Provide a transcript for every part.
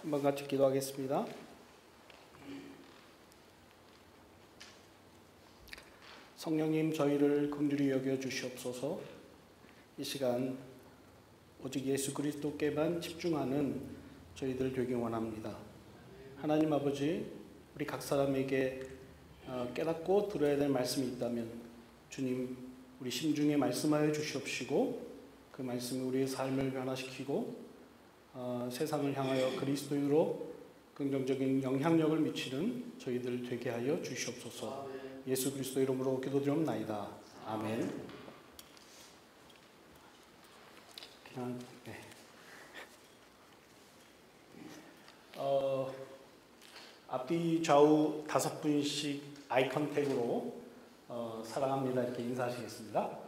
한번 같이 기도하겠습니다. 성령님, 저희를 긍휼히 여겨 주시옵소서. 이 시간 오직 예수 그리스도께만 집중하는 저희들 되기 원합니다. 하나님 아버지, 우리 각 사람에게 깨닫고 들어야 될 말씀이 있다면 주님, 우리 심중에 말씀하여 주시옵시고 그 말씀이 우리의 삶을 변화시키고 세상을 향하여 그리스도로 긍정적인 영향력을 미치는 저희들 되게 하여 주시옵소서. 예수 그리스도 이름으로 기도드리옵나이다. 아멘. 네. 앞뒤 좌우 5분씩 아이 컨택으로 사랑합니다 이렇게 인사하시겠습니다.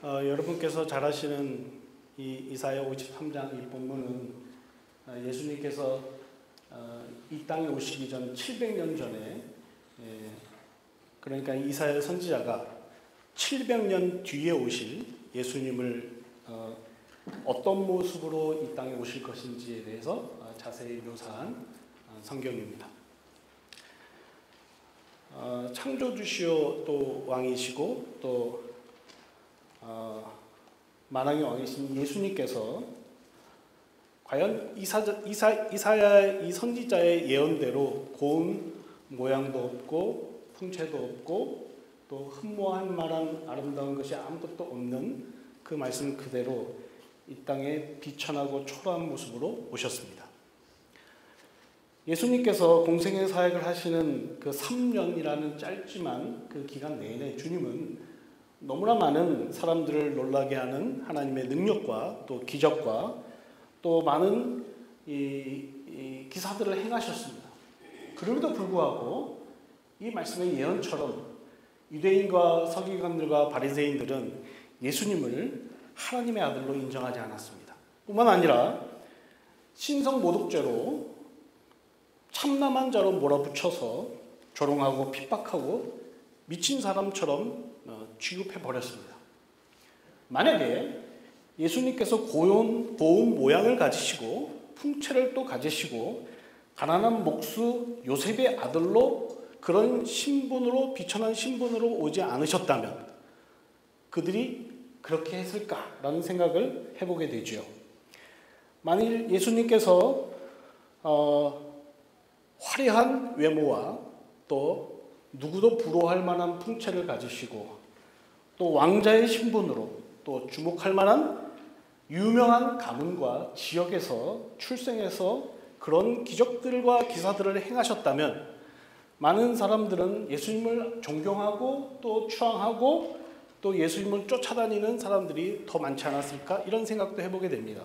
여러분께서 잘 아시는 이 이사야 53장 이 본문은 예수님께서 이 땅에 오시기 전 700년 전에, 그러니까 이사야 선지자가 700년 뒤에 오실 예수님을 어떤 모습으로 이 땅에 오실 것인지에 대해서 자세히 묘사한 성경입니다. 창조주시오 또 왕이시고 또 만왕의 왕이신 예수님께서 과연 이사야 이 선지자의 예언대로 고운 모양도 없고 풍채도 없고 또 흠모할 만한 아름다운 것이 아무것도 없는 그 말씀 그대로 이 땅에 비천하고 초라한 모습으로 오셨습니다. 예수님께서 공생의 사역을 하시는 그 3년이라는 짧지만 그 기간 내내 주님은 너무나 많은 사람들을 놀라게 하는 하나님의 능력과 또 기적과 또 많은 기사들을 행하셨습니다. 그럼에도 불구하고 이 말씀의 예언처럼 유대인과 서기관들과 바리새인들은 예수님을 하나님의 아들로 인정하지 않았습니다. 뿐만 아니라 신성모독죄로 참남한 자로 몰아붙여서 조롱하고 핍박하고 미친 사람처럼 취급해 버렸습니다. 만약에 예수님께서 고운 모양을 가지시고 풍채를 또 가지시고 가난한 목수 요셉의 아들로 그런 신분으로 비천한 신분으로 오지 않으셨다면 그들이 그렇게 했을까라는 생각을 해보게 되죠. 만일 예수님께서 화려한 외모와 또 누구도 부러워할 만한 풍채를 가지시고 또 왕자의 신분으로 또 주목할 만한 유명한 가문과 지역에서 출생해서 그런 기적들과 기사들을 행하셨다면 많은 사람들은 예수님을 존경하고 또 추앙하고 또 예수님을 쫓아다니는 사람들이 더 많지 않았을까 이런 생각도 해보게 됩니다.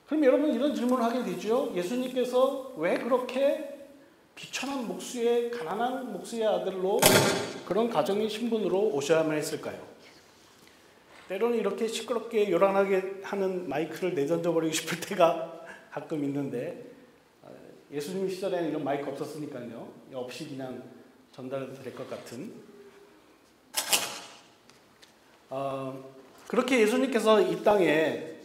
그럼 여러분 이런 질문을 하게 되죠. 예수님께서 왜 그렇게 비천한 목수의 가난한 목수의 아들로 그런 가정의 신분으로 오셔야만 했을까요? 때로는 이렇게 시끄럽게 요란하게 하는 마이크를 내던져 버리고 싶을 때가 가끔 있는데 예수님 시절에는 이런 마이크 없었으니까요. 없이 그냥 전달해도 될 것 같은 그렇게 예수님께서 이 땅에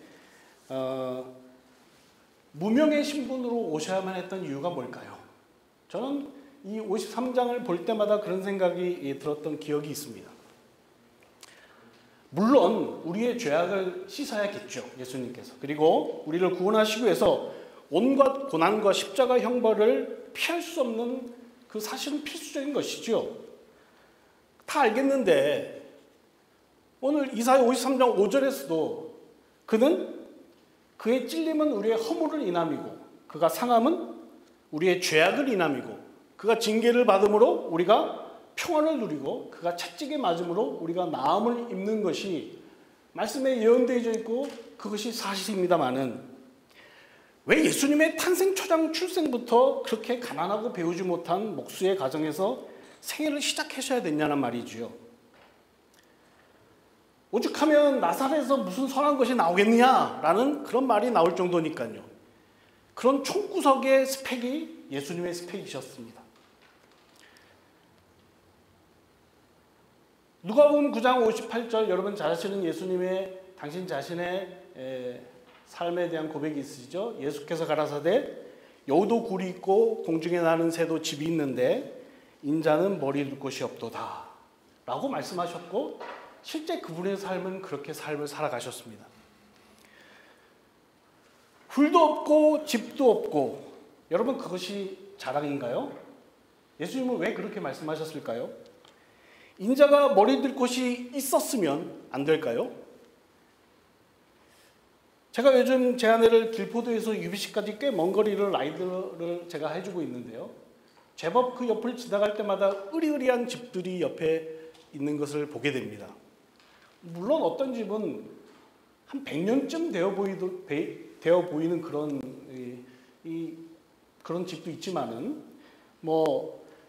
무명의 신분으로 오셔야만 했던 이유가 뭘까요? 저는 이 53장을 볼 때마다 그런 생각이 들었던 기억이 있습니다. 물론 우리의 죄악을 씻어야겠죠, 예수님께서. 그리고 우리를 구원하시기 위해서 온갖 고난과 십자가 형벌을 피할 수 없는 그 사실은 필수적인 것이죠. 다 알겠는데 오늘 이사야 53장 5절에서도 그는 그의 찔림은 우리의 허물을 인함이고 그가 상함은 우리의 죄악을 인함이고 그가 징계를 받음으로 우리가 평안을 누리고 그가 채찍에 맞음으로 우리가 나음을 입는 것이 말씀에 예언되어져 있고 그것이 사실입니다마는 왜 예수님의 탄생 초장 출생부터 그렇게 가난하고 배우지 못한 목수의 가정에서 생애를 시작하셔야 됐냐는 말이지요. 오죽하면 나사렛에서 무슨 선한 것이 나오겠느냐라는 그런 말이 나올 정도니까요. 그런 총구석의 스펙이 예수님의 스펙이셨습니다. 누가복음 9장 58절 여러분 잘 아시는 예수님의 당신 자신의 삶에 대한 고백이 있으시죠? 예수께서 가라사대 여우도 굴이 있고 공중에 나는 새도 집이 있는데 인자는 머리 둘 곳이 없도다 라고 말씀하셨고 실제 그분의 삶은 그렇게 삶을 살아가셨습니다. 굴도 없고 집도 없고 여러분 그것이 자랑인가요? 예수님은 왜 그렇게 말씀하셨을까요? 인자가 머리 둘 곳이 있었으면 안 될까요? 제가 요즘 제 아내를 길포도에서 UBC까지 꽤 먼 거리를 라이드를 제가 해주고 있는데요. 제법 그 옆을 지나갈 때마다 으리으리한 집들이 옆에 있는 것을 보게 됩니다. 물론 어떤 집은 한 100년쯤 되어 보이는 그런 집도 있지만은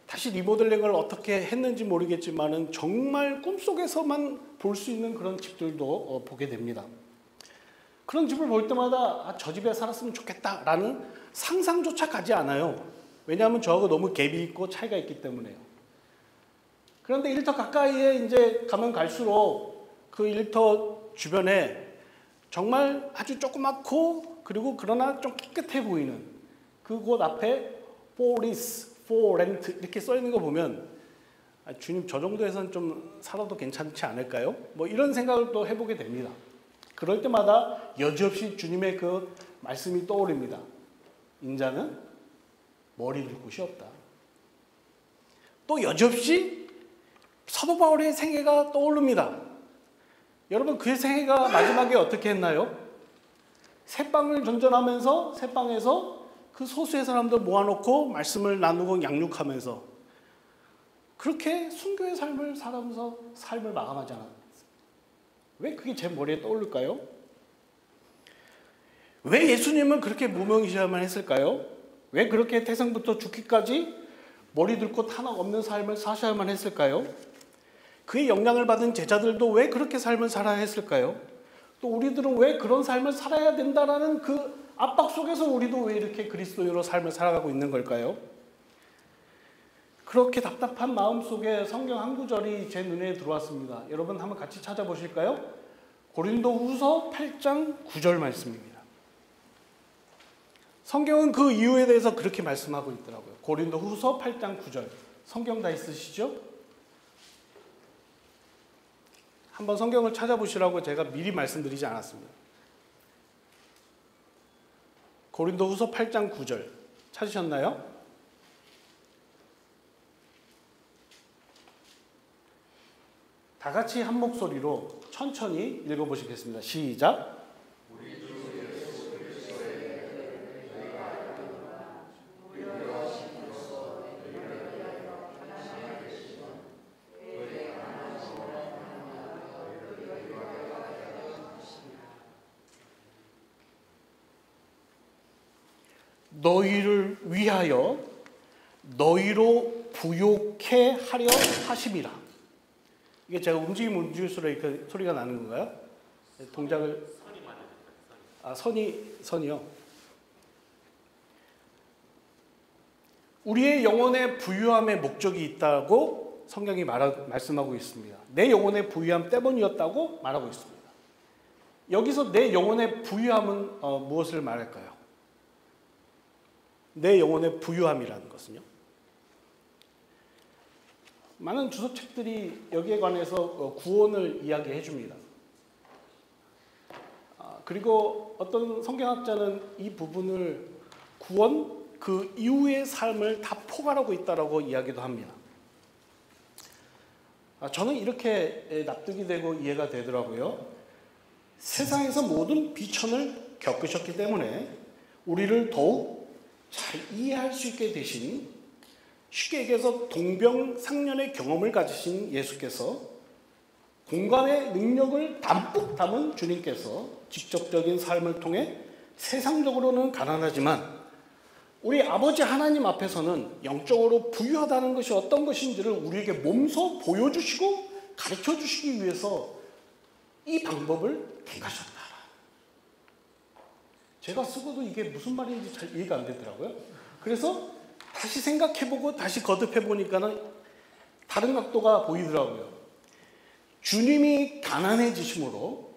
다시 리모델링을 어떻게 했는지 모르겠지만은 정말 꿈속에서만 볼 수 있는 그런 집들도 보게 됩니다. 그런 집을 볼 때마다 저 집에 살았으면 좋겠다라는 상상조차 가지 않아요. 왜냐하면 저하고 너무 갭이 있고 차이가 있기 때문에요. 그런데 일터 가까이에 이제 가면 갈수록 그 일터 주변에 정말 아주 조그맣고 그리고 그러나 좀 깨끗해 보이는 그곳 앞에 for lease, for rent 이렇게 써 있는 거 보면 주님 저 정도에선 좀 살아도 괜찮지 않을까요? 이런 생각을 또 해보게 됩니다. 그럴 때마다 여지없이 주님의 그 말씀이 떠오릅니다. 인자는 머리 둘 곳이 없다. 또 여지없이 사도 바울의 생애가 떠오릅니다. 여러분 그 생애가 마지막에 어떻게 했나요? 새빵을 전전하면서 새빵에서 그 소수의 사람들 모아놓고 말씀을 나누고 양육하면서 그렇게 순교의 삶을 살아가면서 삶을 마감하지 않았습니까? 왜 그게 제 머리에 떠오를까요? 왜 예수님은 그렇게 무명이셔야만 했을까요? 왜 그렇게 태생부터 죽기까지 머리 둘 곳 하나 없는 삶을 사셔야만 했을까요? 그의 영향을 받은 제자들도 왜 그렇게 삶을 살아야 했을까요? 또 우리들은 왜 그런 삶을 살아야 된다라는 그 압박 속에서 우리도 왜 이렇게 그리스도인으로 삶을 살아가고 있는 걸까요? 그렇게 답답한 마음 속에 성경 한 구절이 제 눈에 들어왔습니다. 여러분 한번 같이 찾아보실까요? 고린도후서 8장 9절 말씀입니다. 성경은 그 이유에 대해서 그렇게 말씀하고 있더라고요. 고린도후서 8장 9절. 성경 다 있으시죠? 한번 성경을 찾아보시라고 제가 미리 말씀드리지 않았습니다. 고린도후서 8장 9절. 찾으셨나요? 다 같이 한 목소리로 천천히 읽어보시겠습니다. 시작. 너희를 위하여 너희로 부욕해 하려 하심이라. 이게 제가 움직이면 움직일수록 이렇게 소리가 나는 건가요? 동작을 선이요. 우리의 영혼의 부유함의 목적이 있다고 성경이 말씀하고 있습니다. 내 영혼의 부유함 때문이었다고 말하고 있습니다. 여기서 내 영혼의 부유함은 무엇을 말할까요? 내 영혼의 부유함이라는 것은요. 많은 주석책들이 여기에 관해서 구원을 이야기해 줍니다. 그리고 어떤 성경학자는 이 부분을 구원, 그 이후의 삶을 다 포괄하고 있다고 이야기도 합니다. 저는 이렇게 납득이 되고 이해가 되더라고요. 세상에서 모든 비천을 겪으셨기 때문에 우리를 더욱 잘 이해할 수 있게 되신, 쉽게 얘기해서 동병상련의 경험을 가지신 예수께서, 공간의 능력을 담뿍 담은 주님께서 직접적인 삶을 통해 세상적으로는 가난하지만 우리 아버지 하나님 앞에서는 영적으로 부유하다는 것이 어떤 것인지를 우리에게 몸소 보여주시고 가르쳐 주시기 위해서 이 방법을 택하셨다. 제가 쓰고도 이게 무슨 말인지 잘 이해가 안 되더라고요. 그래서 다시 생각해보고 다시 거듭해보니까는 다른 각도가 보이더라고요. 주님이 가난해지심으로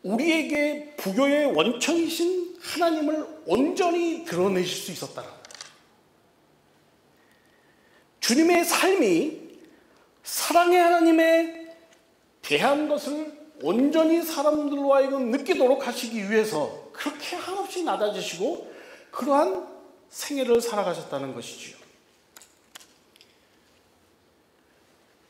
우리에게 부교의 원천이신 하나님을 온전히 드러내실 수 있었다는 거예요. 주님의 삶이 사랑의 하나님에 대한 것을 온전히 사람들로 하여금 느끼도록 하시기 위해서 그렇게 한없이 낮아지시고 그러한 생애를 살아가셨다는 것이지요.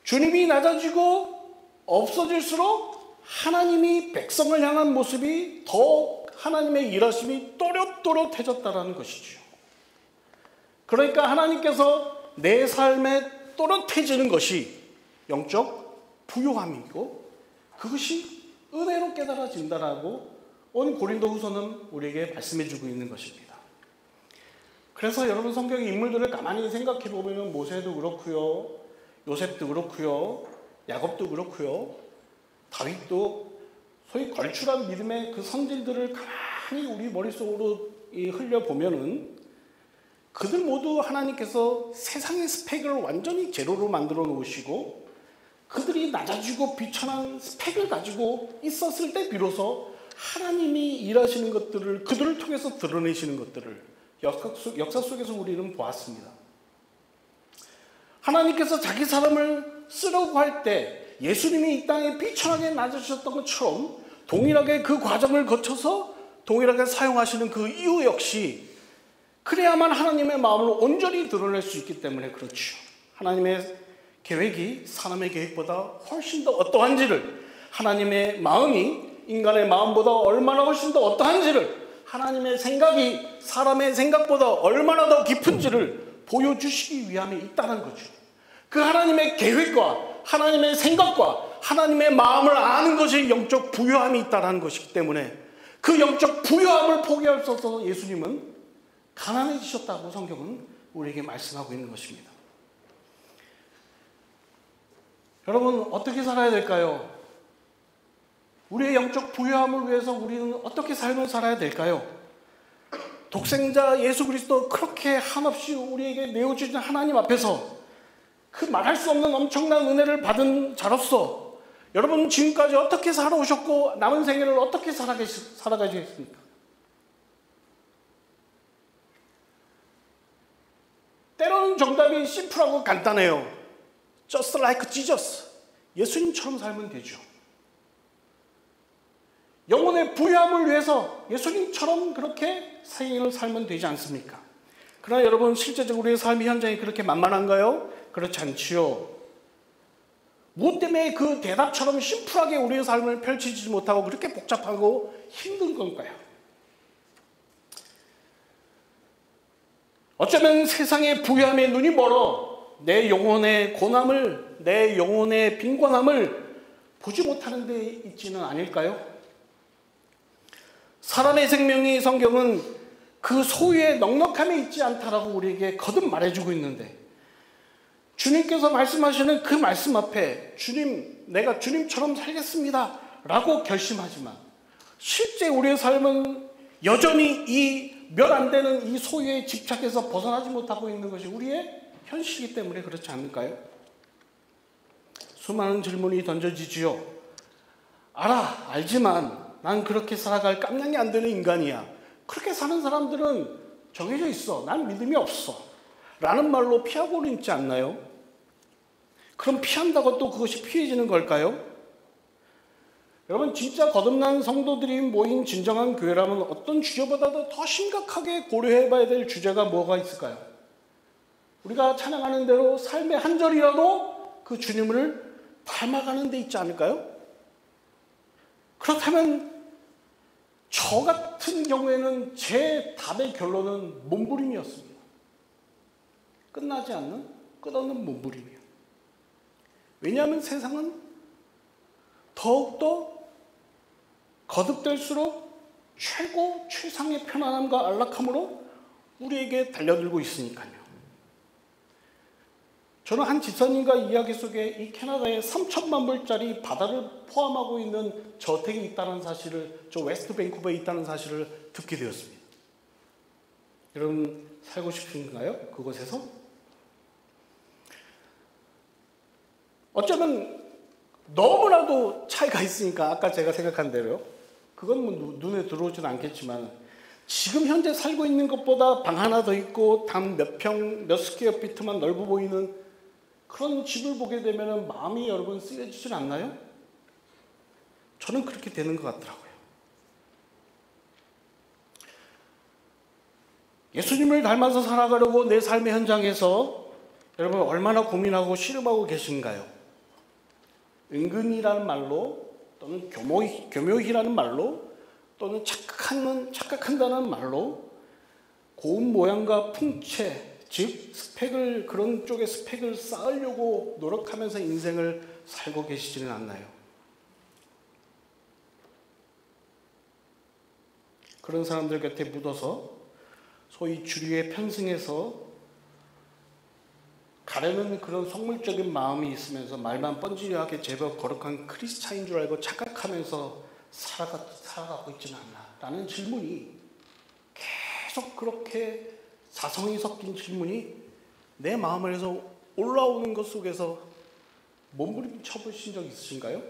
주님이 낮아지고 없어질수록 하나님이 백성을 향한 모습이 더 하나님의 일하심이 또렷또렷해졌다는 것이지요. 그러니까 하나님께서 내 삶에 또렷해지는 것이 영적 부요함이고 그것이 은혜로 깨달아진다라고 오늘 고린도후서는 우리에게 말씀해주고 있는 것입니다. 그래서 여러분 성경의 인물들을 가만히 생각해 보면 모세도 그렇고요, 요셉도 그렇고요, 야곱도 그렇고요, 다윗도 소위 걸출한 믿음의 그 성질들을 가만히 우리 머릿속으로 흘려 보면은 그들 모두 하나님께서 세상의 스펙을 완전히 제로로 만들어 놓으시고 그들이 낮아지고 비천한 스펙을 가지고 있었을 때 비로소 하나님이 일하시는 것들을 그들을 통해서 드러내시는 것들을 역사 속에서 우리는 보았습니다. 하나님께서 자기 사람을 쓰려고 할 때 예수님이 이 땅에 비천하게 낮아지셨던 것처럼 동일하게 그 과정을 거쳐서 동일하게 사용하시는 그 이유 역시 그래야만 하나님의 마음을 온전히 드러낼 수 있기 때문에 그렇죠. 하나님의 계획이 사람의 계획보다 훨씬 더 어떠한지를, 하나님의 마음이 인간의 마음보다 얼마나 훨씬 더 어떠한지를, 하나님의 생각이 사람의 생각보다 얼마나 더 깊은지를 보여주시기 위함에 있다는 거죠. 그 하나님의 계획과 하나님의 생각과 하나님의 마음을 아는 것이 영적 부요함이 있다는 것이기 때문에 그 영적 부요함을 포기할 수 없어서 예수님은 가난해지셨다고 성경은 우리에게 말씀하고 있는 것입니다. 여러분 어떻게 살아야 될까요? 우리의 영적 부요함을 위해서 우리는 어떻게 삶을 살아야 될까요? 독생자 예수 그리스도 그렇게 한없이 우리에게 내어주신 하나님 앞에서 그 말할 수 없는 엄청난 은혜를 받은 자로서 여러분 지금까지 어떻게 살아오셨고 남은 생애를 어떻게 살아가시겠습니까? 때로는 정답이 심플하고 간단해요. Just like Jesus. 예수님처럼 살면 되죠. 영혼의 부요함을 위해서 예수님처럼 그렇게 생애를 살면 되지 않습니까? 그러나 여러분 실제적으로 우리의 삶의 현장이 그렇게 만만한가요? 그렇지 않지요. 무엇 때문에 그 대답처럼 심플하게 우리의 삶을 펼치지 못하고 그렇게 복잡하고 힘든 건가요? 어쩌면 세상의 부요함에 눈이 멀어 내 영혼의 고난을, 내 영혼의 빈곤함을 보지 못하는 데 있지는 않을까요? 사람의 생명이 성경은 그 소유의 넉넉함에 있지 않다라고 우리에게 거듭 말해주고 있는데 주님께서 말씀하시는 그 말씀 앞에 주님, 내가 주님처럼 살겠습니다 라고 결심하지만 실제 우리의 삶은 여전히 이 몇 안 되는 이 소유에 집착해서 벗어나지 못하고 있는 것이 우리의 현실이기 때문에 그렇지 않을까요? 수많은 질문이 던져지지요. 알지만 난 그렇게 살아갈 깜냥이 안 되는 인간이야. 그렇게 사는 사람들은 정해져 있어. 난 믿음이 없어. 라는 말로 피하고는 있지 않나요? 그럼 피한다고 또 그것이 피해지는 걸까요? 여러분 진짜 거듭난 성도들이 모인 진정한 교회라면 어떤 주제보다도 더 심각하게 고려해봐야 될 주제가 뭐가 있을까요? 우리가 찬양하는 대로 삶의 한 절이라도 그 주님을 닮아가는 데 있지 않을까요? 그렇다면 저 같은 경우에는 제 답의 결론은 몸부림이었습니다. 끝나지 않는 끝없는 몸부림이에요. 왜냐하면 세상은 더욱더 거듭될수록 최상의 편안함과 안락함으로 우리에게 달려들고 있으니까요. 저는 한 집사님과 이야기 속에 이 캐나다에 3천만 불짜리 바다를 포함하고 있는 저택이 있다는 사실을, 저 웨스트 밴쿠버에 있다는 사실을 듣게 되었습니다. 여러분 살고 싶으신가요? 그곳에서? 어쩌면 너무나도 차이가 있으니까 아까 제가 생각한 대로요. 그건 뭐 눈에 들어오지는 않겠지만 지금 현재 살고 있는 것보다 방 하나 더 있고 단 몇 평, 몇 스퀘어 피트만 넓어 보이는 그런 집을 보게 되면 마음이 여러분 쓰여지진 않나요? 저는 그렇게 되는 것 같더라고요. 예수님을 닮아서 살아가려고 내 삶의 현장에서 여러분 얼마나 고민하고 씨름하고 계신가요? 은근히라는 말로 또는 교묘히라는 말로 또는 착각한다는 말로 고운 모양과 풍채, 즉 스펙을, 그런 쪽의 스펙을 쌓으려고 노력하면서 인생을 살고 계시지는 않나요? 그런 사람들 곁에 묻어서 소위 주류에 편승해서 가려는 그런 속물적인 마음이 있으면서 말만 뻔질하게 제법 거룩한 크리스찬인 줄 알고 착각하면서 살아가고 있지는 않나 라는 질문이, 계속 그렇게 사성이 섞인 질문이 내 마음에서 올라오는 것 속에서 몸부림 쳐보신 적 있으신가요?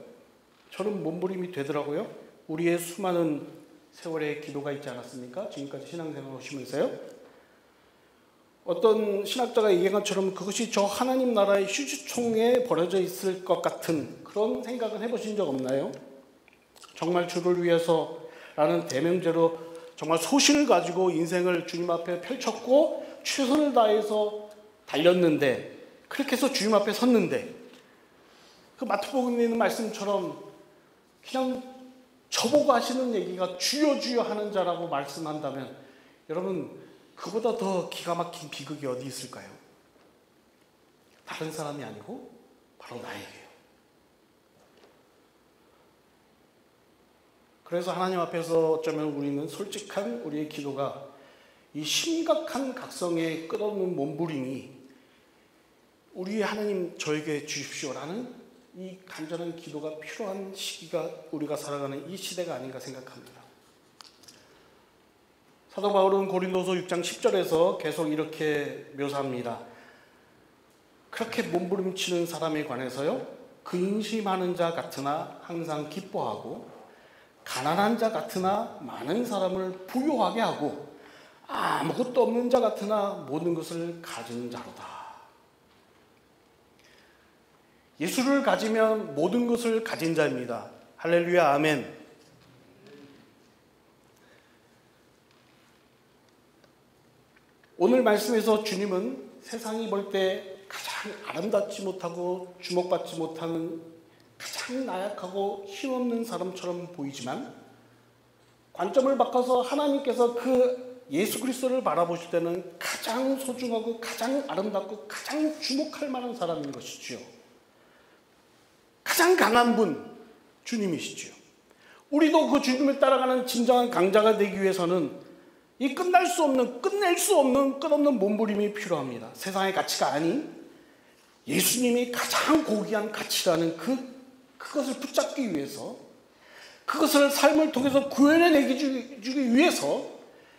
저는 몸부림이 되더라고요. 우리의 수많은 세월의 기도가 있지 않았습니까? 지금까지 신앙생활 오시면서요. 어떤 신학자가 얘기한 것처럼 그것이 저 하나님 나라의 휴지총에 버려져 있을 것 같은 그런 생각은 해보신 적 없나요? 정말 주를 위해서라는 대명제로 정말 소신을 가지고 인생을 주님 앞에 펼쳤고 최선을 다해서 달렸는데, 그렇게 해서 주님 앞에 섰는데, 그 마태복음에 있는 말씀처럼 그냥 저보고 하시는 얘기가 주여 주여 하는 자라고 말씀한다면 여러분 그보다 더 기가 막힌 비극이 어디 있을까요? 다른 사람이 아니고 바로 나에게요. 그래서 하나님 앞에서 어쩌면 우리는 솔직한 우리의 기도가 이 심각한 각성에 끝없는 몸부림이 우리 하나님 저에게 주십시오라는 이 간절한 기도가 필요한 시기가 우리가 살아가는 이 시대가 아닌가 생각합니다. 사도 바울은 고린도서 6장 10절에서 계속 이렇게 묘사합니다. 그렇게 몸부림치는 사람에 관해서요, 근심하는 자 같으나 항상 기뻐하고 가난한 자 같으나 많은 사람을 부유하게 하고 아무것도 없는 자 같으나 모든 것을 가진 자로다. 예수를 가지면 모든 것을 가진 자입니다. 할렐루야, 아멘. 오늘 말씀에서 주님은 세상이 볼 때 가장 아름답지 못하고 주목받지 못하는 가장 나약하고 힘없는 사람처럼 보이지만, 관점을 바꿔서 하나님께서 그 예수 그리스도를 바라보실 때는 가장 소중하고 가장 아름답고 가장 주목할 만한 사람인 것이지요. 가장 강한 분 주님이시지요. 우리도 그 주님을 따라가는 진정한 강자가 되기 위해서는 이 끝낼 수 없는 끝없는 몸부림이 필요합니다. 세상의 가치가 아닌 예수님이 가장 고귀한 가치라는 그것을 붙잡기 위해서, 그것을 삶을 통해서 구현해내기 주기 위해서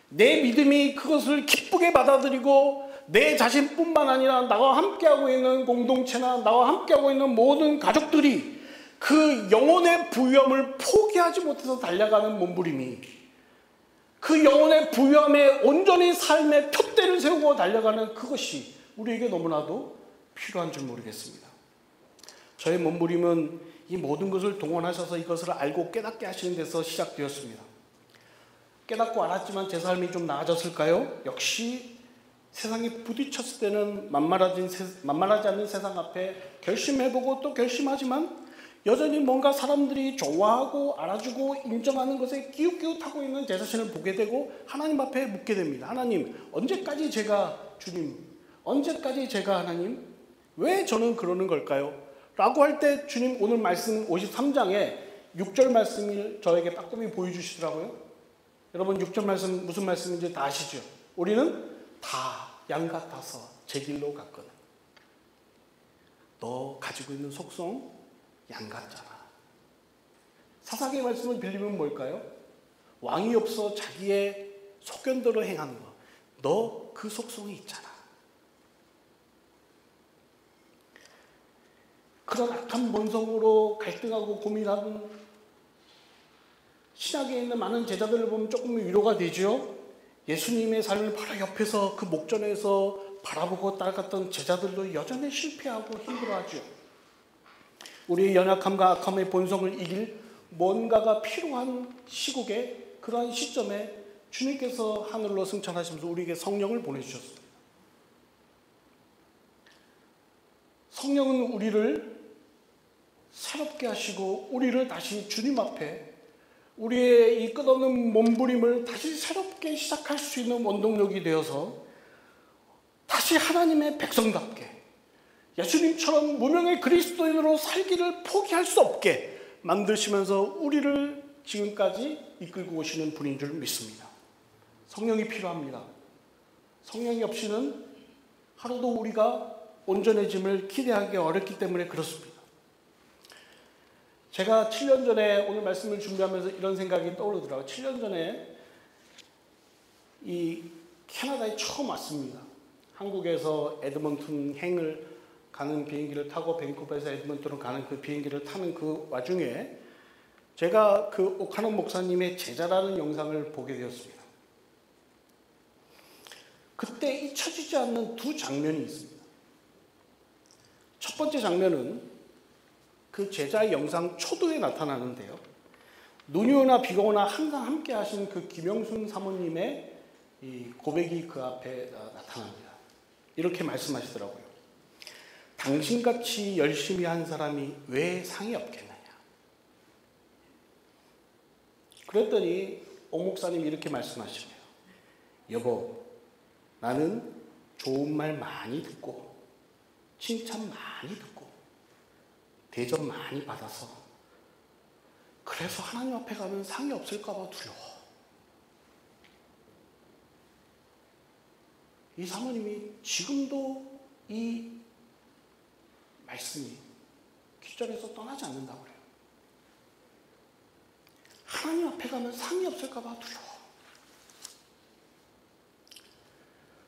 내 믿음이 그것을 기쁘게 받아들이고 내 자신뿐만 아니라 나와 함께하고 있는 공동체나 나와 함께하고 있는 모든 가족들이 그 영혼의 부유함을 포기하지 못해서 달려가는 몸부림이, 그 영혼의 부유함에 온전히 삶의 푯대를 세우고 달려가는 그것이 우리에게 너무나도 필요한 줄 모르겠습니다. 저의 몸부림은 이 모든 것을 동원하셔서 이것을 알고 깨닫게 하시는 데서 시작되었습니다. 깨닫고 알았지만 제 삶이 좀 나아졌을까요? 역시 세상에 부딪혔을 때는 만만하지 않는 세상 앞에 결심해보고 또 결심하지만 여전히 뭔가 사람들이 좋아하고 알아주고 인정하는 것에 기웃기웃하고 있는 제 자신을 보게 되고 하나님 앞에 묻게 됩니다. 하나님, 언제까지 제가 주님, 언제까지 제가 하나님, 왜 저는 그러는 걸까요? 라고 할 때 주님 오늘 말씀 53장에 6절 말씀을 저에게 빠꼼히 보여주시더라고요. 여러분 6절 말씀 무슨 말씀인지 다 아시죠? 우리는 다 양 같아서 제 길로 갔거든. 너 가지고 있는 속성 양 같잖아. 사사기의 말씀을 빌리면 뭘까요? 왕이 없어 자기의 소견대로 행하는 거. 너 그 속성이 있잖아. 그런 악한 본성으로 갈등하고 고민하는 신약에 있는 많은 제자들을 보면 조금 위로가 되죠. 예수님의 삶을 바로 옆에서 그 목전에서 바라보고 따라갔던 제자들도 여전히 실패하고 힘들어하죠. 우리의 연약함과 악함의 본성을 이길 뭔가가 필요한 시국에, 그러한 시점에 주님께서 하늘로 승천하시면서 우리에게 성령을 보내주셨습니다. 성령은 우리를 새롭게 하시고 우리를 다시 주님 앞에 우리의 이 끝없는 몸부림을 다시 새롭게 시작할 수 있는 원동력이 되어서 다시 하나님의 백성답게 예수님처럼 무명의 그리스도인으로 살기를 포기할 수 없게 만드시면서 우리를 지금까지 이끌고 오시는 분인 줄 믿습니다. 성령이 필요합니다. 성령이 없이는 하루도 우리가 온전해짐을 기대하기 어렵기 때문에 그렇습니다. 제가 7년 전에 오늘 말씀을 준비하면서 이런 생각이 떠오르더라고요. 7년 전에 이 캐나다에 처음 왔습니다. 한국에서 에드먼튼 행을 가는 비행기를 타고 밴쿠버에서 에드먼튼으로 가는 그 비행기를 타는 그 와중에 제가 그 오카논 목사님의 제자라는 영상을 보게 되었습니다. 그때 잊혀지지 않는 두 장면이 있습니다. 첫 번째 장면은 그 제자의 영상 초도에 나타나는데요. 눈이 오나 비가 오나 항상 함께 하신 그 김영순 사모님의 이 고백이 그 앞에 나타납니다. 이렇게 말씀하시더라고요. 당신같이 열심히 한 사람이 왜 상이 없겠느냐. 그랬더니 옥 목사님이 이렇게 말씀하시네요. 여보, 나는 좋은 말 많이 듣고 칭찬 많이 듣고 대접 많이 받아서 그래서 하나님 앞에 가면 상이 없을까 봐 두려워. 이 사모님이 지금도 이 말씀이 귀절에서 떠나지 않는다고 그래요. 하나님 앞에 가면 상이 없을까 봐 두려워.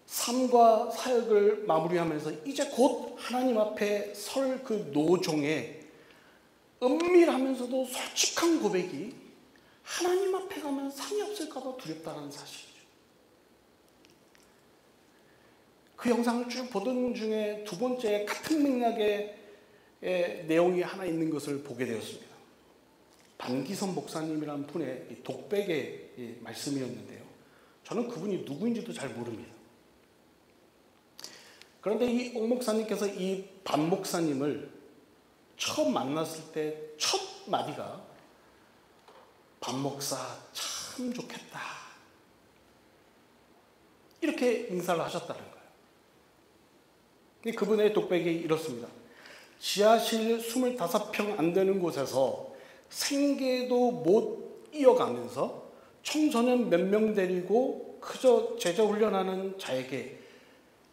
삶과 사역을 마무리하면서 이제 곧 하나님 앞에 설 그 노종의 은밀하면서도 솔직한 고백이 하나님 앞에 가면 상이 없을까 봐 두렵다는 사실이죠. 그 영상을 쭉 보던 중에 두 번째 같은 맥락의 내용이 하나 있는 것을 보게 되었습니다. 반기선 목사님이라는 분의 독백의 말씀이었는데요. 저는 그분이 누구인지도 잘 모릅니다. 그런데 이 옥 목사님께서 이 반 목사님을 처음 만났을 때 첫 마디가 반 목사 참 좋겠다. 이렇게 인사를 하셨다는 거예요. 그분의 독백이 이렇습니다. 지하실 25평 안 되는 곳에서 생계도 못 이어가면서 청소년 몇 명 데리고 그저 제자 훈련하는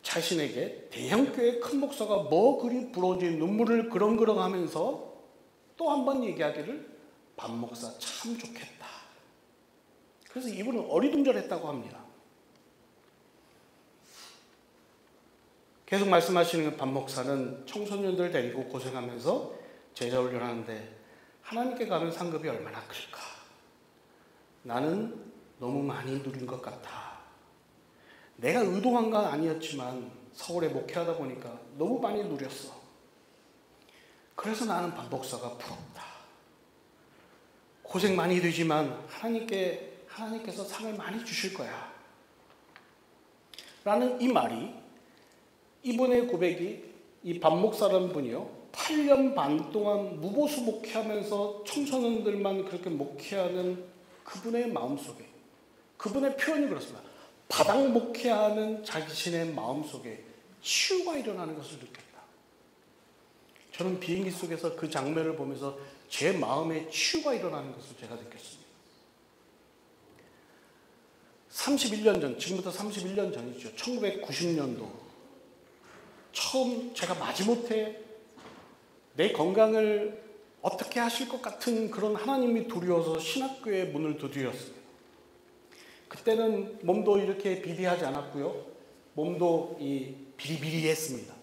자신에게 대형교회 큰 목사가 뭐 그리 부러운지 눈물을 그렁그렁 하면서 또 한 번 얘기하기를 반 목사 참 좋겠다. 그래서 이분은 어리둥절했다고 합니다. 계속 말씀하시는 반 목사는 청소년들 데리고 고생하면서 제자 훈련하는데 하나님께 가면 상급이 얼마나 클까? 나는 너무 많이 누린 것 같아. 내가 의도한 건 아니었지만 서울에 목회하다 보니까 너무 많이 누렸어. 그래서 나는 반 목사가 부럽다. 고생 많이 되지만 하나님께서 상을 많이 주실 거야. 라는 이 말이 이분의 고백이 이 반 목사라는 분이요. 8년 반 동안 무보수 목회하면서 청소년들만 그렇게 목회하는 그분의 마음속에 그분의 표현이 그렇습니다. 바닥 목회하는 자신의 마음속에 치유가 일어나는 것을 느꼈다. 저는 비행기 속에서 그 장면을 보면서 제 마음에 치유가 일어나는 것을 제가 느꼈습니다. 31년 전, 지금부터 31년 전이죠. 1990년도 처음 제가 마지못해 내 건강을 어떻게 하실 것 같은 그런 하나님이 두려워서 신학교의 문을 두드렸습니다. 그때는 몸도 이렇게 비비하지 않았고요. 몸도 비리비리했습니다.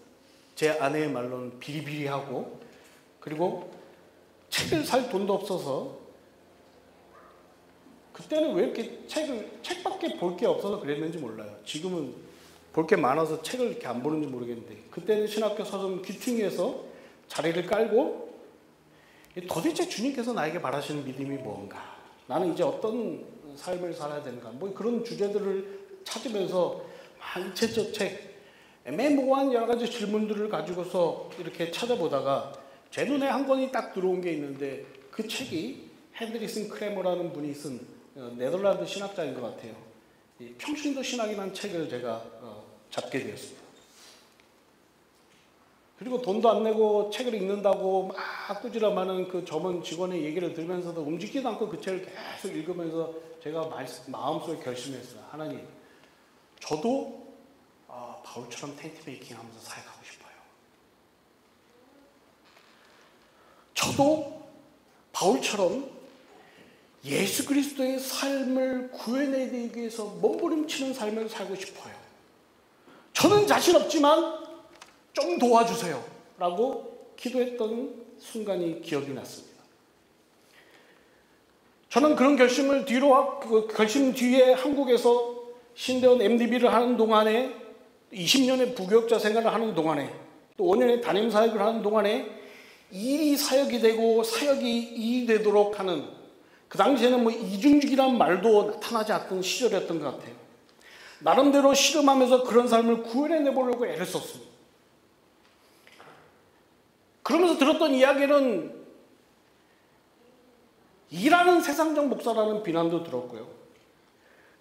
제 아내의 말로는 비리비리하고, 그리고 책을 살 돈도 없어서, 그때는 왜 이렇게 책밖에 볼 게 없어서 그랬는지 몰라요. 지금은 볼 게 많아서 책을 이렇게 안 보는지 모르겠는데, 그때는 신학교 서점 귀퉁이에서 자리를 깔고, 도대체 주님께서 나에게 바라시는 믿음이 뭔가? 나는 이제 어떤 삶을 살아야 되는가? 뭐 그런 주제들을 찾으면서 이 책 저 책 애매모호한 여러 가지 질문들을 가지고서 이렇게 찾아보다가 제 눈에 한 권이 딱 들어온 게 있는데, 그 책이 헨드리슨 크레머라는 분이 쓴 네덜란드 신학자인 것 같아요. 평신도 신학이라는 책을 제가 잡게 되었습니다. 그리고 돈도 안 내고 책을 읽는다고 막 꾸지람하는 그 점원 직원의 얘기를 들으면서도 움직이지도 않고 그 책을 계속 읽으면서 제가 마음속에 결심했어요. 하나님, 저도 바울처럼 텐트 메이킹 하면서 사역하고 싶어요. 저도 바울처럼 예수 그리스도의 삶을 구해내기 위해서 몸부림치는 삶을 살고 싶어요. 저는 자신 없지만 좀 도와주세요 라고 기도했던 순간이 기억이 났습니다. 저는 그런 결심을 그 결심 뒤에 한국에서 신대원 MDB를 하는 동안에, 20년의 부교육자 생활을 하는 동안에, 또 5년의 담임 사역을 하는 동안에 일이 사역이 되고 사역이 일이 되도록 하는, 그 당시에는 뭐 이중직이란 말도 나타나지 않던 시절이었던 것 같아요. 나름대로 실험하면서 그런 삶을 구현해내보려고 애를 썼습니다. 그러면서 들었던 이야기는 일하는 세상적 목사라는 비난도 들었고요.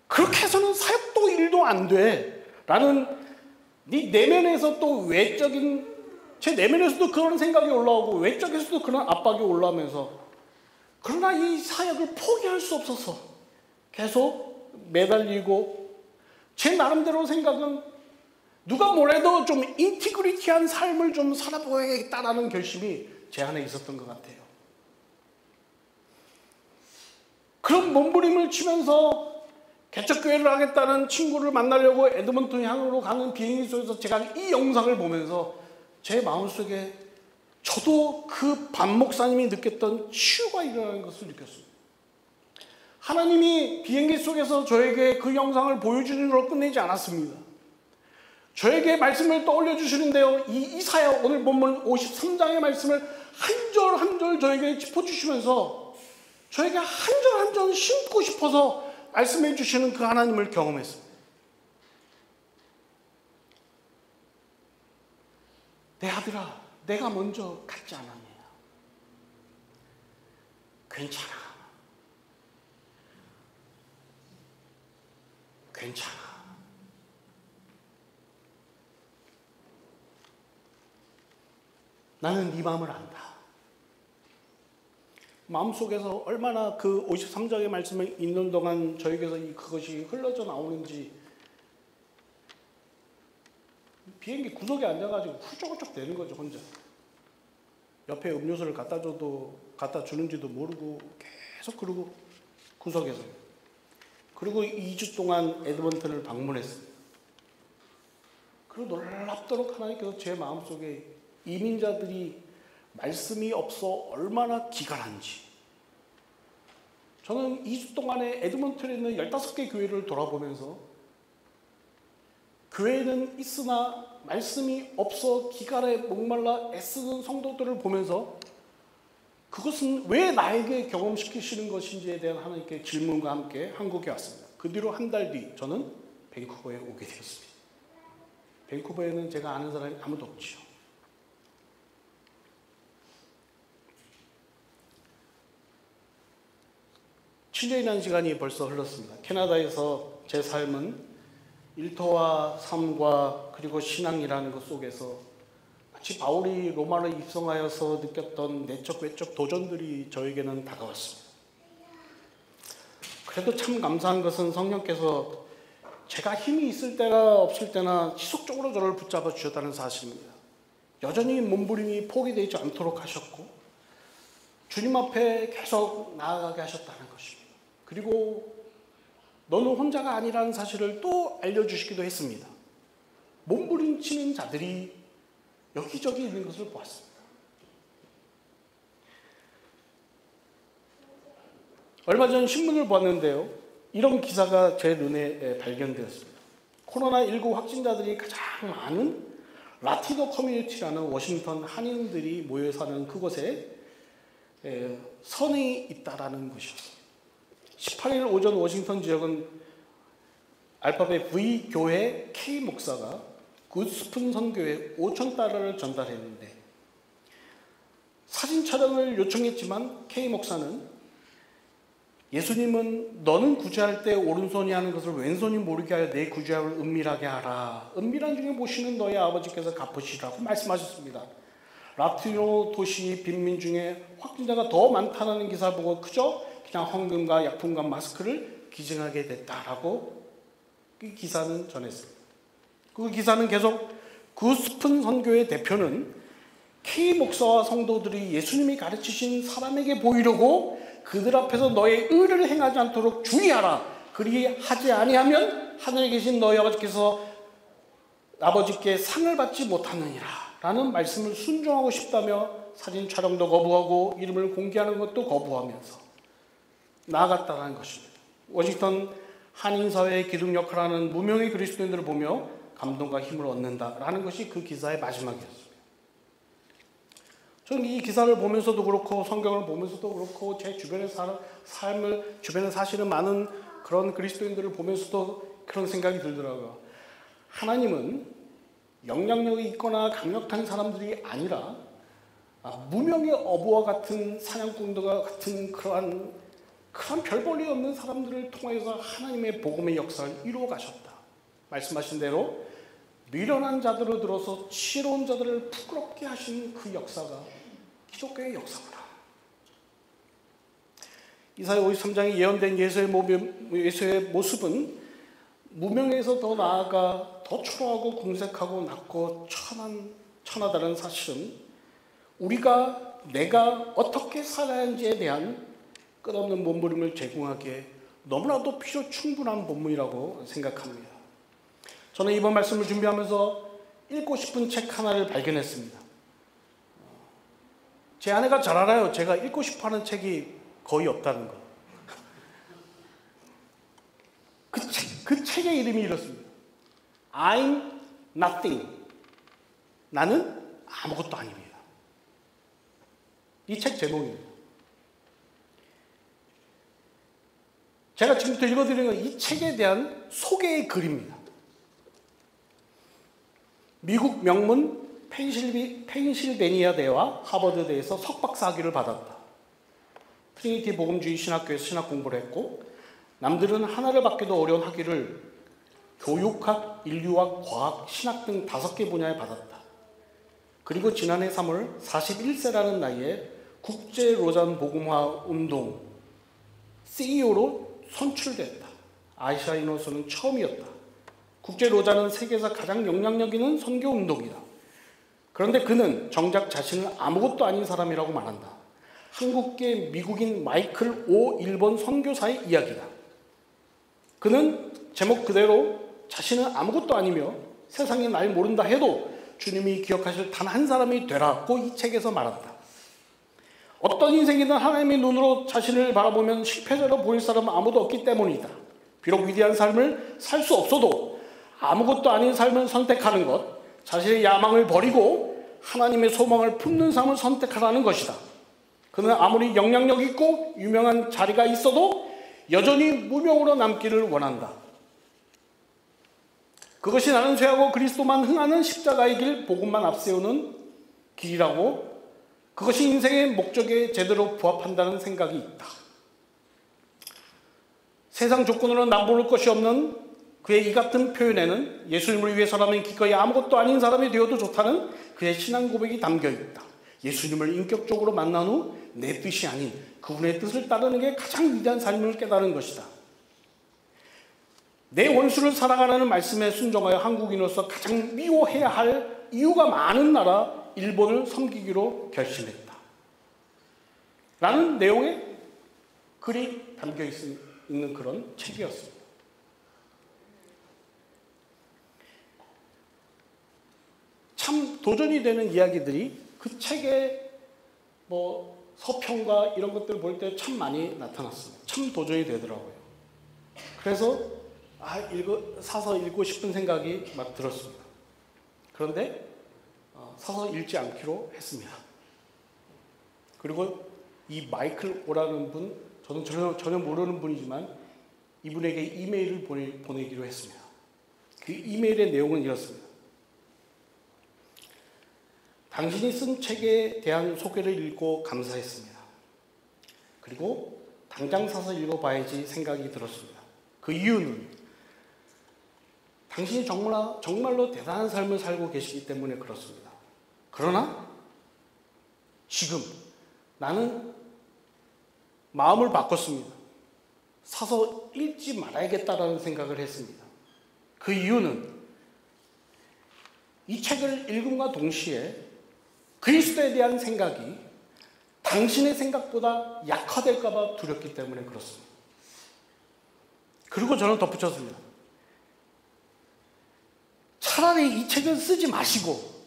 그렇게 해서는 사역도 일도 안 돼 라는 네 내면에서 또 외적인, 제 내면에서도 그런 생각이 올라오고 외적에서도 그런 압박이 올라오면서, 그러나 이 사역을 포기할 수 없어서 계속 매달리고, 제 나름대로 생각은 누가 뭐래도 좀 인티그리티한 삶을 좀 살아보야겠다라는 결심이 제 안에 있었던 것 같아요. 그런 몸부림을 치면서 개척교회를 하겠다는 친구를 만나려고 에드먼턴 향으로 가는 비행기 속에서 제가 이 영상을 보면서 제 마음속에 저도 그 반 목사님이 느꼈던 치유가 일어나는 것을 느꼈습니다. 하나님이 비행기 속에서 저에게 그 영상을 보여주는 걸로 끝내지 않았습니다. 저에게 말씀을 떠올려 주시는데요, 이사야 오늘 본문 53장의 말씀을 한 절 한 절 저에게 짚어주시면서 저에게 한 절 한 절 심고 싶어서 말씀해 주시는 그 하나님을 경험했습니다. 내 아들아, 내가 먼저 갖지 않았냐? 괜찮아. 괜찮아. 나는 네 마음을 안다. 마음속에서 얼마나 그 53장의 말씀을 읽는 동안 저에게서 그것이 흘러져 나오는지, 비행기 구석에 앉아가지고 훌쩍훌쩍 대는 거죠, 혼자. 옆에 음료수를 갖다 주는지도 모르고 계속 그러고 구석에서. 그리고 2주 동안 에드먼턴을 방문했습니다. 그리고 놀랍도록 하나님께서 제 마음속에 이민자들이 말씀이 없어 얼마나 기갈한지. 저는 2주 동안에 에드먼턴에 있는 15개 교회를 돌아보면서 교회는 있으나 말씀이 없어 기갈에 목말라 애쓰는 성도들을 보면서 그것은 왜 나에게 경험시키시는 것인지에 대한 하나님께 질문과 함께 한국에 왔습니다. 그 뒤로 한 달 뒤 저는 밴쿠버에 오게 되었습니다. 밴쿠버에는 제가 아는 사람이 아무도 없죠. (7년이라는) 시간이 벌써 흘렀습니다. 캐나다에서 제 삶은 일터와 삶과 그리고 신앙이라는 것 속에서 마치 바울이 로마로 입성하여서 느꼈던 내적 외적 도전들이 저에게는 다가왔습니다. 그래도 참 감사한 것은 성령께서 제가 힘이 있을 때나 없을 때나 지속적으로 저를 붙잡아 주셨다는 사실입니다. 여전히 몸부림이 포기되지 않도록 하셨고 주님 앞에 계속 나아가게 하셨다는 것입니다. 그리고 너는 혼자가 아니라는 사실을 또 알려주시기도 했습니다. 몸부림치는 자들이 여기저기 있는 것을 보았습니다. 얼마 전 신문을 봤는데요. 이런 기사가 제 눈에 발견되었습니다. 코로나19 확진자들이 가장 많은 라티노 커뮤니티라는 워싱턴 한인들이 모여 사는 그곳에 선이 있다라는 것이었습니다. 18일 오전 워싱턴 지역은 알파벳 V 교회 K 목사가 굿스푼 선교에 $5,000를 전달했는데 사진 촬영을 요청했지만 K 목사는 예수님은 너는 구제할 때 오른손이 하는 것을 왼손이 모르게 하여 내 구제함을 은밀하게 하라. 은밀한 중에 보시는 너의 아버지께서 갚으시라고 말씀하셨습니다. 라티노 도시 빈민 중에 확진자가 더 많다는 기사를 보고 그저 그냥 헌금과 약품과 마스크를 기증하게 됐다라고 그 기사는 전했습니다. 그 기사는 계속 굿스푼 선교의 대표는 K 목사와 성도들이 예수님이 가르치신 사람에게 보이려고 그들 앞에서 너의 의를 행하지 않도록 주의하라. 그리하지 아니하면 하늘에 계신 너희 아버지께 상을 받지 못하느니라 라는 말씀을 순종하고 싶다며 사진 촬영도 거부하고 이름을 공개하는 것도 거부하면서 나아갔다는 것입니다. 워싱턴 한인사회의 기둥 역할을 하는 무명의 그리스도인들을 보며 감동과 힘을 얻는다라는 것이 그 기사의 마지막이었습니다. 저는 이 기사를 보면서도 그렇고 성경을 보면서도 그렇고 제 주변의 삶을 주변에 사시는 많은 그런 그리스도인들을 보면서도 그런 생각이 들더라고요. 하나님은 영향력이 있거나 강력한 사람들이 아니라 무명의 어부와 같은 사냥꾼들과 같은 그러한 별 볼일 없는 사람들을 통해서 하나님의 복음의 역사를 이루어 가셨다. 말씀하신 대로 미련한 자들을 들어서 지혜로운 자들을 부끄럽게 하신 그 역사가 기독교의 역사구나. 이사야 53장에 예언된 예수의 모습은 무명에서 더 나아가 더 초라하고 궁색하고 낮고 천하다는 사실은 내가 어떻게 살아야 하는지에 대한 끝없는 몸부림을 제공하기에 너무나도 필요 충분한 본문이라고 생각합니다. 저는 이번 말씀을 준비하면서 읽고 싶은 책 하나를 발견했습니다. 제 아내가 잘 알아요. 제가 읽고 싶어하는 책이 거의 없다는 거. 그 책의 이름이 이렇습니다. I'm nothing. 나는 아무것도 아닙니다. 이 책 제목입니다. 제가 지금부터 읽어드리는 건 이 책에 대한 소개의 글입니다. 미국 명문 펜실베니아대와 하버드대에서 석박사학위를 받았다. 트리니티 복음주의 신학교에서 신학 공부를 했고 남들은 하나를 받기도 어려운 학위를 교육학, 인류학, 과학, 신학 등 5개 분야에 받았다. 그리고 지난해 3월 41세라는 나이에 국제 로잔 복음화 운동 CEO로 선출됐다. 아시아인으로서는 처음이었다. 국제 로잔은 세계에서 가장 영향력 있는 선교 운동이다. 그런데 그는 정작 자신은 아무것도 아닌 사람이라고 말한다. 한국계 미국인 마이클 오 일본 선교사의 이야기다. 그는 제목 그대로 자신은 아무것도 아니며 세상에 날 모른다 해도 주님이 기억하실 단 한 사람이 되라고 이 책에서 말한다. 어떤 인생이든 하나님의 눈으로 자신을 바라보면 실패자로 보일 사람은 아무도 없기 때문이다. 비록 위대한 삶을 살 수 없어도 아무것도 아닌 삶을 선택하는 것, 자신의 야망을 버리고 하나님의 소망을 품는 삶을 선택하라는 것이다. 그는 아무리 영향력 있고 유명한 자리가 있어도 여전히 무명으로 남기를 원한다. 그것이 나는 죄하고 그리스도만 흥하는 십자가의 길, 복음만 앞세우는 길이라고, 그것이 인생의 목적에 제대로 부합한다는 생각이 있다. 세상 조건으로는 남부를 것이 없는 그의 이 같은 표현에는 예수님을 위해서라면 기꺼이 아무것도 아닌 사람이 되어도 좋다는 그의 신앙 고백이 담겨있다. 예수님을 인격적으로 만난 후 내 뜻이 아닌 그분의 뜻을 따르는 게 가장 위대한 삶을 깨달은 것이다. 내 원수를 사랑하라는 말씀에 순종하여 한국인으로서 가장 미워해야 할 이유가 많은 나라 일본을 섬기기로 결심했다. 라는 내용의 글이 담겨 있는 그런 책이었습니다. 참 도전이 되는 이야기들이 그 책의 서평과 이런 것들을 볼 때 참 많이 나타났습니다. 참 도전이 되더라고요. 그래서 사서 읽고 싶은 생각이 막 들었습니다. 그런데 사서 읽지 않기로 했습니다. 그리고 이 마이클 오라는 분, 저는 전혀 모르는 분이지만 이분에게 이메일을 보내기로 했습니다. 그 이메일의 내용은 이렇습니다. 당신이 쓴 책에 대한 소개를 읽고 감사했습니다. 그리고 당장 사서 읽어봐야지 생각이 들었습니다. 그 이유는 당신이 정말로 대단한 삶을 살고 계시기 때문에 그렇습니다. 그러나 지금 나는 마음을 바꿨습니다. 사서 읽지 말아야겠다라는 생각을 했습니다. 그 이유는 이 책을 읽음과 동시에 그리스도에 대한 생각이 당신의 생각보다 약화될까 봐 두렵기 때문에 그렇습니다. 그리고 저는 덧붙였습니다. 차라리 이 책을 쓰지 마시고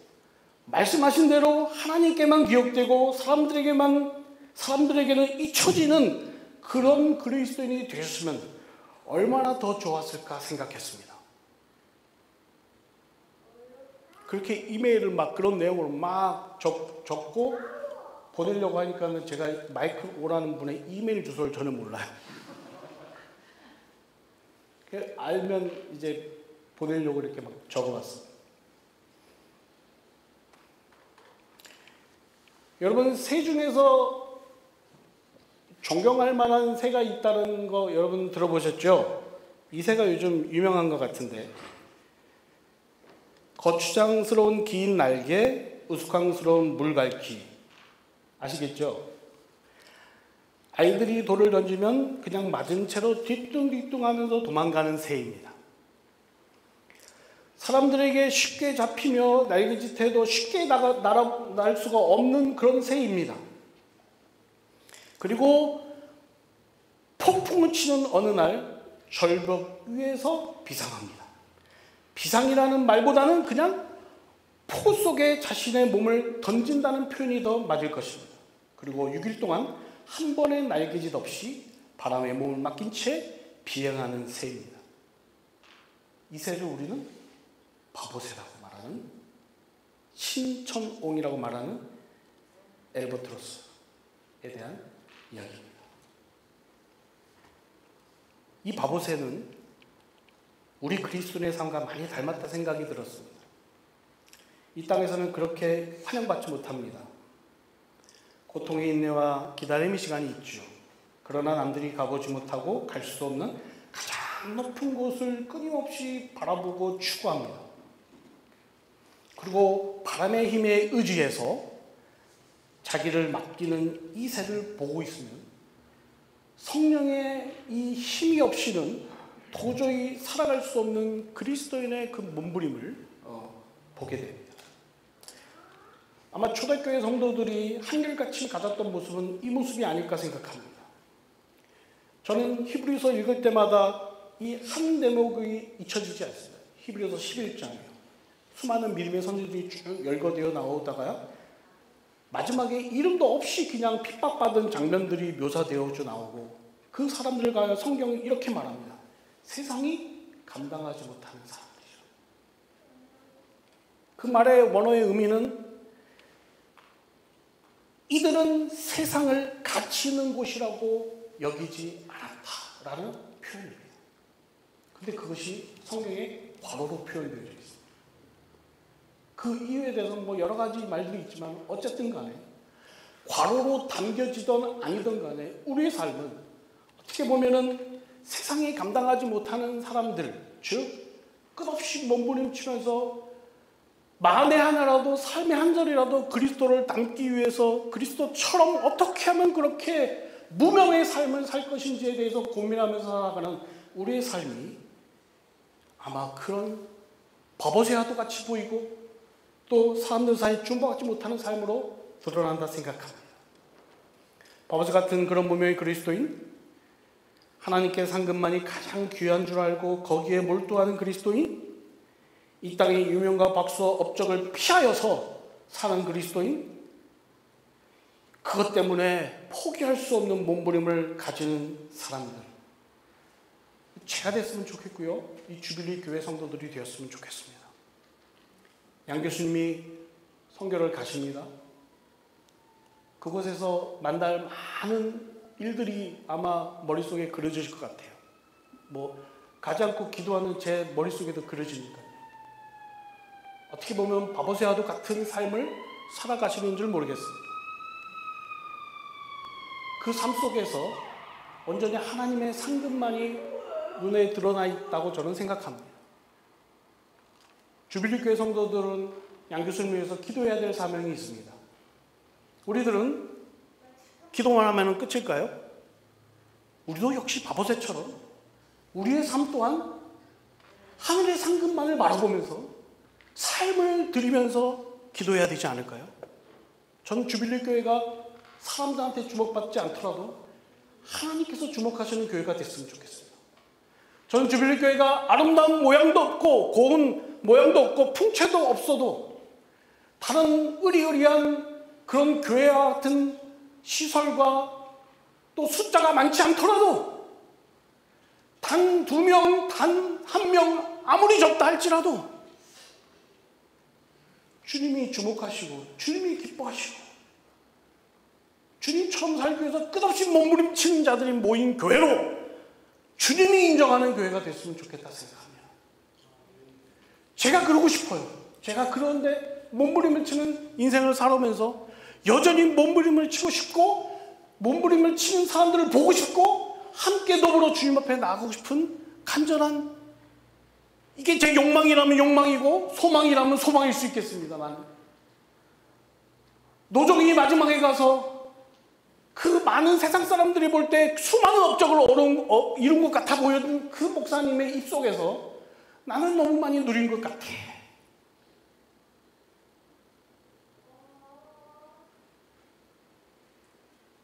말씀하신 대로 하나님께만 기억되고 사람들에게는 잊혀지는 그런 그리스도인이 되셨으면 얼마나 더 좋았을까 생각했습니다. 그렇게 이메일을 그런 내용으로 적고 보내려고 하니까는 제가 마이클 오라는 분의 이메일 주소를 전혀 몰라요. 알면 이제 보내려고 이렇게 적어봤어요. 여러분, 새 중에서 존경할 만한 새가 있다는 거 여러분 들어보셨죠? 이 새가 요즘 유명한 것 같은데, 거추장스러운 긴 날개, 우스꽝스러운 물갈퀴. 아시겠죠? 아이들이 돌을 던지면 그냥 맞은 채로 뒤뚱뒤뚱 하면서 도망가는 새입니다. 사람들에게 쉽게 잡히며 날개짓해도 쉽게 날 수가 없는 그런 새입니다. 그리고 폭풍을 치는 어느 날 절벽 위에서 비상합니다. 비상이라는 말보다는 그냥 폭우 속에 자신의 몸을 던진다는 표현이 더 맞을 것입니다. 그리고 6일 동안 한 번의 날개짓 없이 바람에 몸을 맡긴 채 비행하는 새입니다. 이 새를 우리는 바보새라고 말하는, 신천옹이라고 말하는 엘버트로스에 대한 이야기입니다. 이 바보새는 우리 그리스도인의 삶과 많이 닮았다 생각이 들었습니다. 이 땅에서는 그렇게 환영받지 못합니다. 고통의 인내와 기다림의 시간이 있죠. 그러나 남들이 가보지 못하고 갈 수 없는 가장 높은 곳을 끊임없이 바라보고 추구합니다. 그리고 바람의 힘에 의지해서 자기를 맡기는 이 새를 보고 있으면 성령의 이 힘이 없이는 도저히 살아갈 수 없는 그리스도인의 그 몸부림을 보게 됩니다. 아마 초대교회 성도들이 한결같이 가졌던 모습은 이 모습이 아닐까 생각합니다. 저는 히브리서 읽을 때마다 이 한 대목이 잊혀지지 않습니다. 히브리서 11장이요. 수많은 믿음의 선지들이 쭉 열거되어 나오다가 마지막에 이름도 없이 그냥 핍박받은 장면들이 묘사되어 나오고, 그 사람들을 가여 성경이 이렇게 말합니다. 세상이 감당하지 못하는 사람들이죠. 그 말의 원어의 의미는 이들은 세상을 가치 있는 곳이라고 여기지 않았다라는 표현입니다. 그런데 그것이 성경에 괄호로 표현되어 있습니다. 그 이유에 대해서는 여러 가지 말들이 있지만 어쨌든 간에 괄호로 담겨지던 아니던 간에 우리의 삶은 어떻게 보면은 세상이 감당하지 못하는 사람들, 즉 끝없이 몸부림치면서 만에 하나라도, 삶의 한 절이라도 그리스도를 닮기 위해서 그리스도처럼 어떻게 하면 그렇게 무명의 삶을 살 것인지에 대해서 고민하면서 살아가는 우리의 삶이 아마 그런 바보새와도 같이 보이고 또 사람들 사이에 주목받지 못하는 삶으로 드러난다 생각합니다. 바보스 같은 그런 무명의 그리스도인, 하나님께 산 것만이 가장 귀한 줄 알고 거기에 몰두하는 그리스도인, 이 땅의 유명과 박수와 업적을 피하여서 사는 그리스도인, 그것 때문에 포기할 수 없는 몸부림을 가지는 사람들, 제가 됐으면 좋겠고요. 이 주빌리 교회 성도들이 되었으면 좋겠습니다. 양 교수님이 선교를 가십니다. 그곳에서 만날 많은 일들이 아마 머릿속에 그려질 것 같아요. 가지 않고 기도하는 제 머릿속에도 그려지니까요. 어떻게 보면 바보세와도 같은 삶을 살아가시는 줄 모르겠습니다. 그 삶 속에서 온전히 하나님의 상급만이 눈에 드러나 있다고 저는 생각합니다. 주빌리 교회 성도들은 양 교수님을 위해서 기도해야 될 사명이 있습니다. 우리들은 기도만 하면 끝일까요? 우리도 역시 바보새처럼 우리의 삶 또한 하늘의 상급만을 바라보면서 삶을 드리면서 기도해야 되지 않을까요? 저는 주빌리 교회가 사람들한테 주목받지 않더라도 하나님께서 주목하시는 교회가 됐으면 좋겠습니다. 저는 주빌리 교회가 아름다운 모양도 없고 고운 모양도 없고 풍채도 없어도 다른 의리의리한 그런 교회와 같은 시설과 또 숫자가 많지 않더라도 단 2명, 단 1명 아무리 적다 할지라도 주님이 주목하시고 주님이 기뻐하시고 주님처럼 살기 위해서 끝없이 몸부림치는 자들이 모인 교회로 주님이 인정하는 교회가 됐으면 좋겠다 생각합니다. 제가 그러고 싶어요. 제가 그런데 몸부림을 치는 인생을 살아오면서 여전히 몸부림을 치고 싶고 몸부림을 치는 사람들을 보고 싶고 함께 더불어 주님 앞에 나가고 싶은 간절한, 이게 제 욕망이라면 욕망이고 소망이라면 소망일 수 있겠습니다만, 노종이 마지막에 가서 그 많은 세상 사람들이 볼 때 수많은 업적을 이룬 것 같아 보여준 그 목사님의 입속에서 나는 너무 많이 누린 것 같아.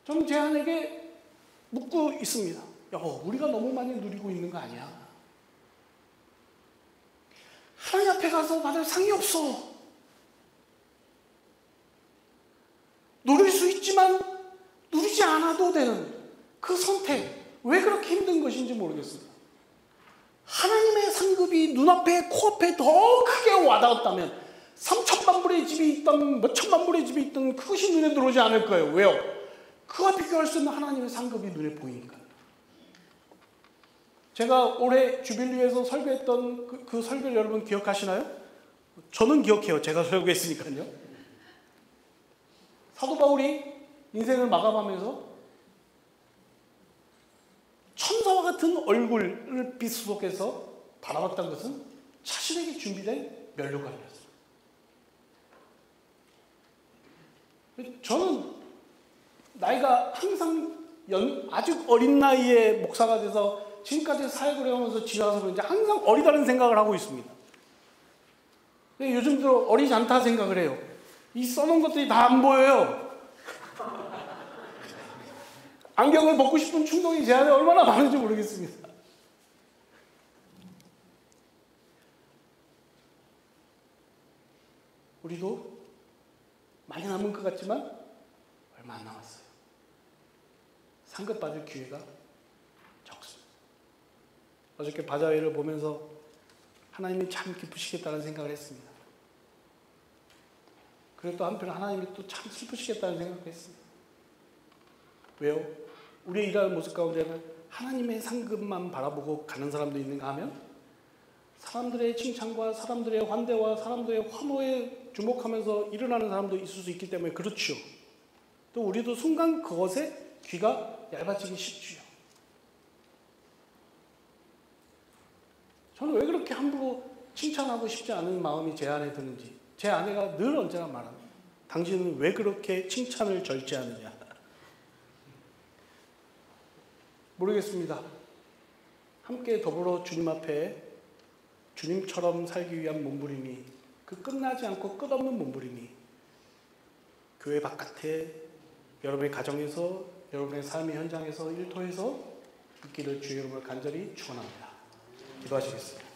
저는 제 아내에게 묻고 있습니다. 우리가 너무 많이 누리고 있는 거 아니야? 하나님 앞에 가서 받을 상이 없어. 누릴 수 있지만 누리지 않아도 되는 그 선택, 왜 그렇게 힘든 것인지 모르겠습니다. 하나님의 상급이 눈앞에 코앞에 더 크게 와닿았다면 3천만 불의 집이 있던 몇천만 불의 집이 있던 그것이 눈에 들어오지 않을 거예요. 왜요? 그와 비교할 수 없는 하나님의 상급이 눈에 보이니까. 제가 올해 주빌리에서 설교했던 그 설교를 여러분 기억하시나요? 저는 기억해요. 제가 설교했으니까요. 사도 바울이 인생을 마감하면서 천사와 같은 얼굴을 빛 속에서 바라봤던 것은 자신에게 준비된 면류관이었어요. 저는 나이가 항상 아주 어린 나이에 목사가 돼서 지금까지 사역을 해오면서 지나서 그런지 항상 어리다는 생각을 하고 있습니다. 근데 요즘 들어 어리지 않다 생각을 해요. 이 써놓은 것들이 다 안 보여요. 안경을 벗고 싶은 충동이 제 안에 얼마나 많은지 모르겠습니다. 우리도 많이 남은 것 같지만 얼마 안 남았어요. 상급받을 기회가 적습니다. 어저께 바자회를 보면서 하나님이 참 기쁘시겠다는 생각을 했습니다. 그리고 또 한편 하나님이 또 참 슬프시겠다는 생각을 했습니다. 왜요? 우리의 일하는 모습 가운데는 하나님의 상급만 바라보고 가는 사람도 있는가 하면 사람들의 칭찬과 사람들의 환대와 사람들의 환호에 주목하면서 일어나는 사람도 있을 수 있기 때문에 그렇죠. 또 우리도 순간 그것에 귀가 얇아지기 쉽지요. 저는 왜 그렇게 함부로 칭찬하고 싶지 않은 마음이 제 안에 드는지 제 아내가 늘 언제나 말합니다. 당신은 왜 그렇게 칭찬을 절제하느냐. 모르겠습니다. 함께 더불어 주님 앞에 주님처럼 살기 위한 몸부림이 그 끝나지 않고 끝없는 몸부림이 교회 바깥에 여러분의 가정에서 여러분의 삶의 현장에서 일터에서 있기를 주의 이름으로 간절히 축원합니다. 기도하시겠습니다.